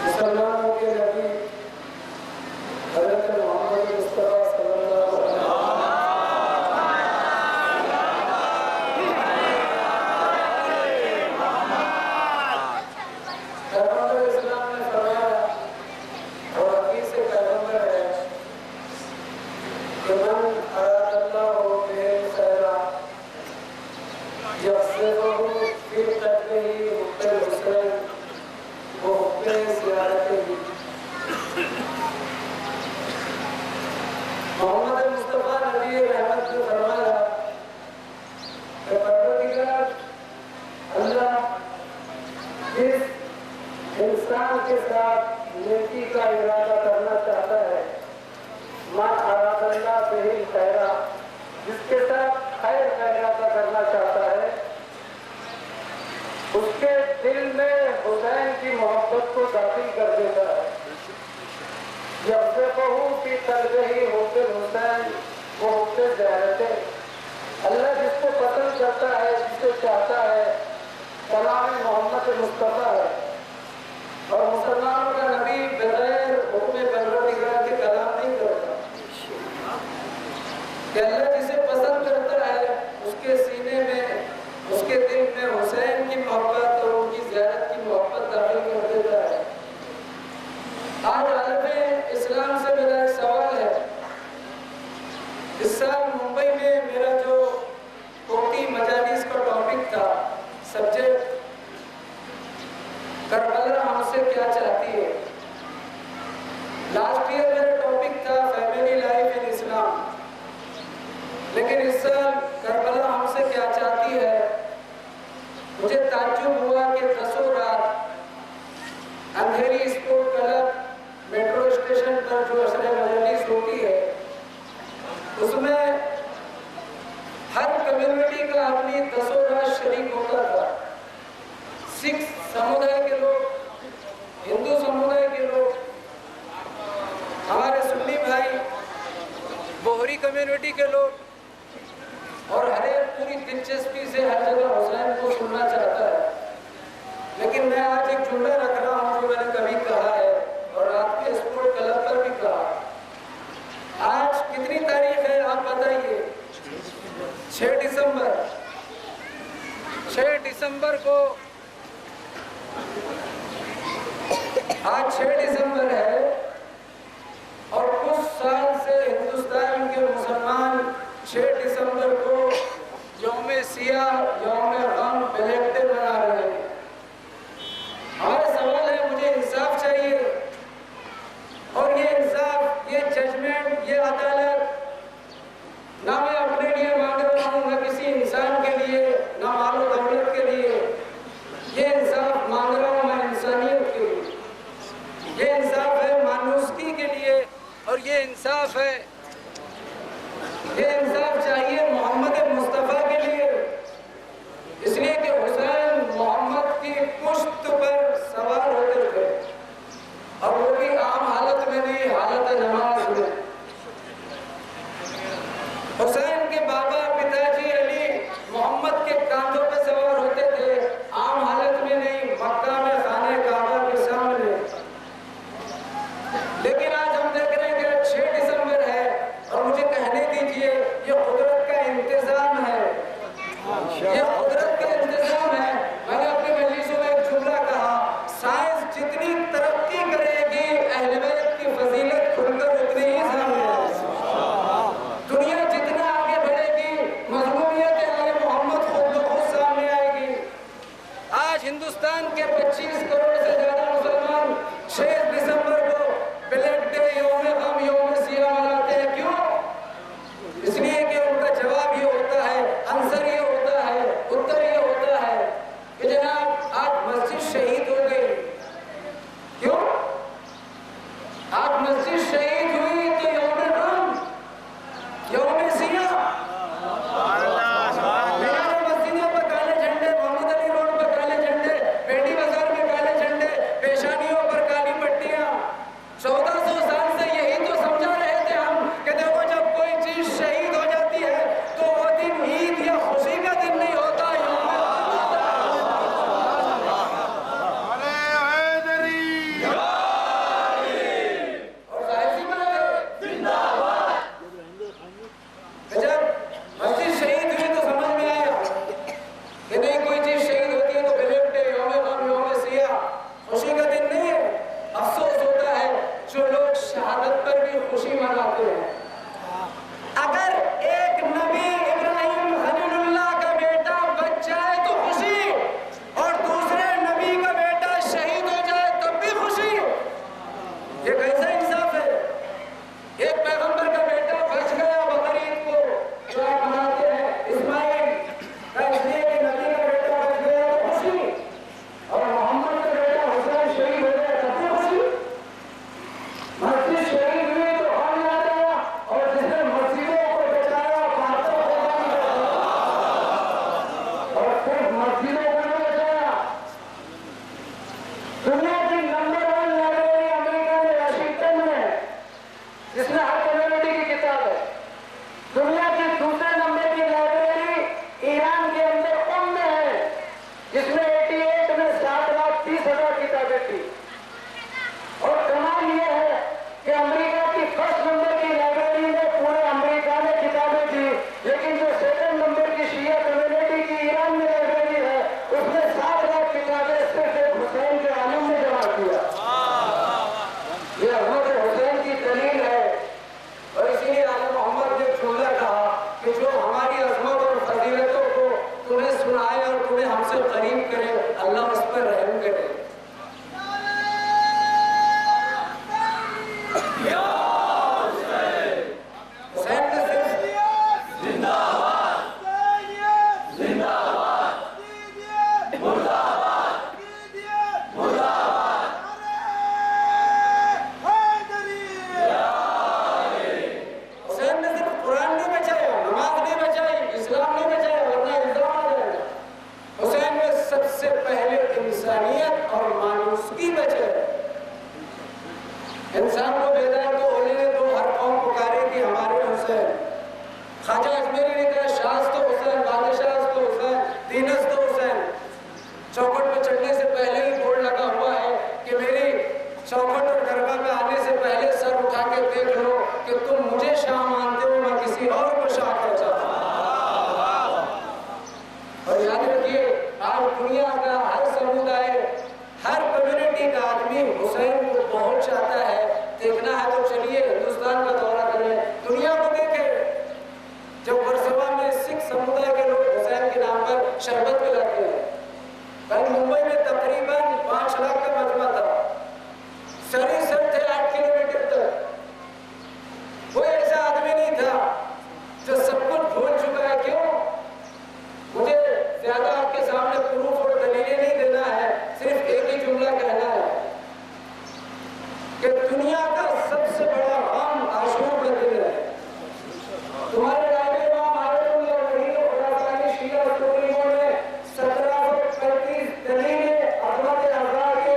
मुसलमानों के नबी हज़रत मोहम्मद मुस्तफा सल्लल्लाहु अलैहि पैगंबर इस्लाम ने फरमाया और हदीस से पैगंबर है कि मन अरादल्लाहु बिही खैरा यफ़्ज़हु फी क़ल्बिही हुब्बुल हुसैन वो हुब्बे ज़ियारतिही। मोहम्मद मुस्तफा नबी रहमत ने फरमाया कि परवरदिगार अल्लाह जिस इंसान के साथ नेकी का इरादा करना चाहता है, मन अरादल्लाह बिही खैरा, जिसके साथ खैर का इरादा करना चाहता है, उसके दिल में हुसैन की मोहब्बत को दाखिल कर देता है। यफ़्ज़हु फी क़ल्बिही हुब्बुल हुसैन वो हुब्बे ज़ियारते। अल्लाह जिसको पसंद करता है, जिसको चाहता है, कलाम मोहम्मद मुस्तफा है। और मुसलमानों का नबी बगैर हुक्म परवरदिगार के कलाम नहीं करता। कि अल्लाह जिसे पसंद करता है उसके सीने में, उसके दिल में हुसैन की मोहब्बत और उनकी ज़ियारत की मोहब्बत दाखिल कर देता है। आज आलम इस्लाम से मेरा एक सवाल है। इस साल मुंबई में मेरा जो कोटी मजालिस का टॉपिक था, सब्जेक्ट करबला हमसे क्या चाहती है। लास्ट ईयर मेरा टॉपिक था फैमिली लाइफ इन इस्लाम, लेकिन इस साल करबला हमसे क्या चाहती है। मुझे ताज्जुब हुआ कि दसों रात अंधेरी स्पोर्ट क्लब मेट्रो स्टेशन पर जो असर मजलिस होती है, उसमें हर कम्युनिटी का अपनी दसों रात शरीक होता था। सिख समुदाय के लोग, हिंदू समुदाय के लोग, हमारे सुन्नी भाई, बोहरी कम्युनिटी के लोग, और हर एक पूरी दिलचस्पी से हर जगह हुसैन को सुनना चाहता है। लेकिन मैं आज एक जुमला रख रहा हूँ जो मैंने कभी कहा है और रात के स्पोर्ट क्लब पर भी कहा। आज कितनी तारीख है आप बताइए? 6 दिसंबर। 6 दिसंबर को, आज 6 दिसंबर है और कुछ साल से हिंदुस्तान के मुसलमान 6 दिसंबर को यौम सिया, यौम गम, ब्लैक डे मना रहे हैं। हमारा सवाल है, मुझे इंसाफ चाहिए और ये इंसाफ, ये जजमेंट, ये अदालत ना मैं अपने लिए मांग रहा हूँ, ना किसी इंसान के लिए, ना मालो दौलत के लिए। ये इंसाफ मांग रहा हूँ मैं इंसानियत के लिए। ये इंसाफ है मानूसकी के लिए और ये इंसाफ है, ये इंसाफ चाहिए मोहम्मद मुस्तफ़ा के लिए। इसी शरबत पिलाते हैं। कल मुंबई में तकरीबन 5 लाख का मजमा था, सर थे 8 किलोमीटर तक। कोई ऐसा आदमी नहीं था जो सब कुछ भूल चुका है। क्यों? मुझे ज्यादा आपके सामने प्रूफ और दलीलें नहीं देना है, सिर्फ एक ही जुमला कहना है कि दुनिया का सबसे बड़ा गम आशूर का दिन है। तुम्हारे राइबे इमाम आयतुल्लाह वली खुरासानी शिया सुन्नियों ने 1735 दलीलें अहमद अज़हर के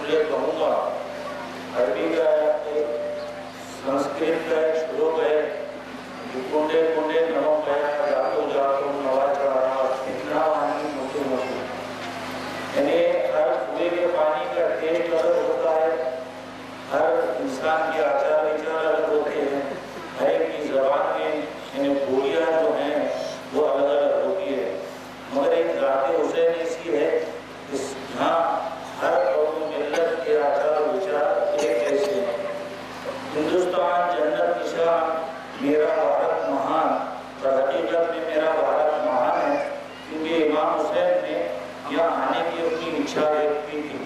इसलिए कहूँगा, अरबी का एक संस्कृत का एक श्लोक है, कुंडे कुंडे नमो गया जातो जातो नवाचारा इतना पानी मुझे मुझे, यानी हर कुएं के पानी का टेस्ट अलग होता है, हर इंसान के आचार विचार अलग होते हैं, हर एक की जबान में यानी बोलियां जो हैं वो अलग अलग होती है, मगर एक जाते हुसैन ऐसी है जहाँ हर कौम मिल्लत के आचार विचार एक जैसे हैं। हिंदुस्तान जन्नत निशान, मेरा भारत महान, और हकीकत में मेरा भारत महान है क्योंकि इमाम हुसैन ने यहाँ आने की अपनी इच्छा व्यक्त की थी,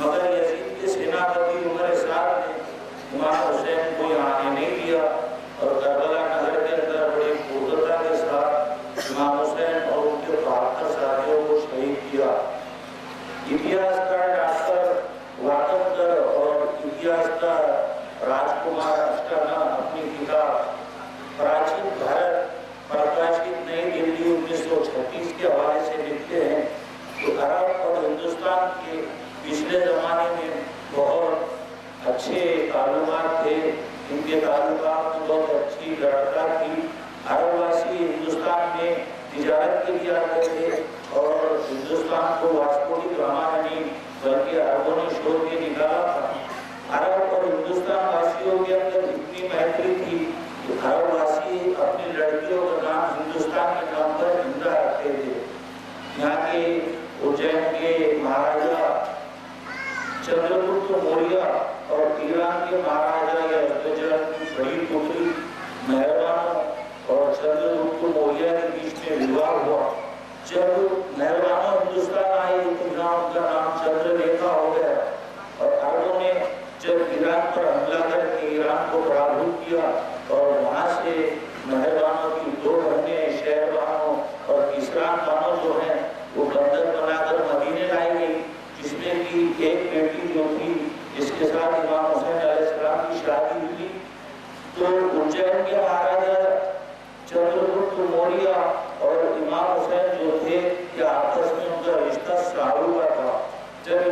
मगर यजीद के सेनापति उमर साद ने इमाम हुसैन को यहाँ आने नहीं दिया और करबला नगर के अंदर बड़ी क्रूरता के साथ इमाम हुसैन और उनके 72 साथियों को शहीद किया। इतिहासकार डॉक्टर वाकफकर और इतिहासकार राजकुमार अष्टाना अपनी किताब प्राचीन भारत प्रकाशित नई दिल्ली 1936 के हवाले से लिखते हैं कि अरब और हिंदुस्तान के पिछले जमाने में बहुत अच्छे ताल्लुकात थे, इनके ताल्लुकात में बहुत अच्छी लड़का थी। अरबवासी हिंदुस्तान में तिजारत के लिए आते थे और हिंदुस्तान को वास्को डी गामा नहीं बल्कि अरबों ने शोध के निकाला था। अरब और हिंदुस्तान वासियों के अंदर इतनी मैत्री थी कि अरबवासी अपनी लड़कियों का नाम हिंदुस्तान के नाम पर जिंदा रखते थे। यहाँ के उज्जैन के महाराजा चंद्रगुप्त मौर्य और ईरान के महाराजा यजुर्वेद की बड़ी पुत्री मेहरबानो और चंद्रगुप्त मौर्य के बीच में विवाह हुआ। जब मेहरबानो हिंदुस्तान आई तो यहाँ उनका नाम चंद्रलेखा हो गया और अरबों ने जब ईरान पर हमला करके ईरान को पराभूत किया और वहाँ से मेहरबानो की 2 बहनें शहरबानो और किसरान बानो जो हैं वो बंधन बनाकर मदीने लाई गई, जिसमें की एक बेटी जो थी जिसके साथ इमाम हुसैन अलैहिस्सलाम की शादी हुई। तो उज्जैन के महाराजा चंद्रगुप्त मौर्य और इमाम हुसैन जो थे कि आपस में उनका रिश्ता सारू का था। जब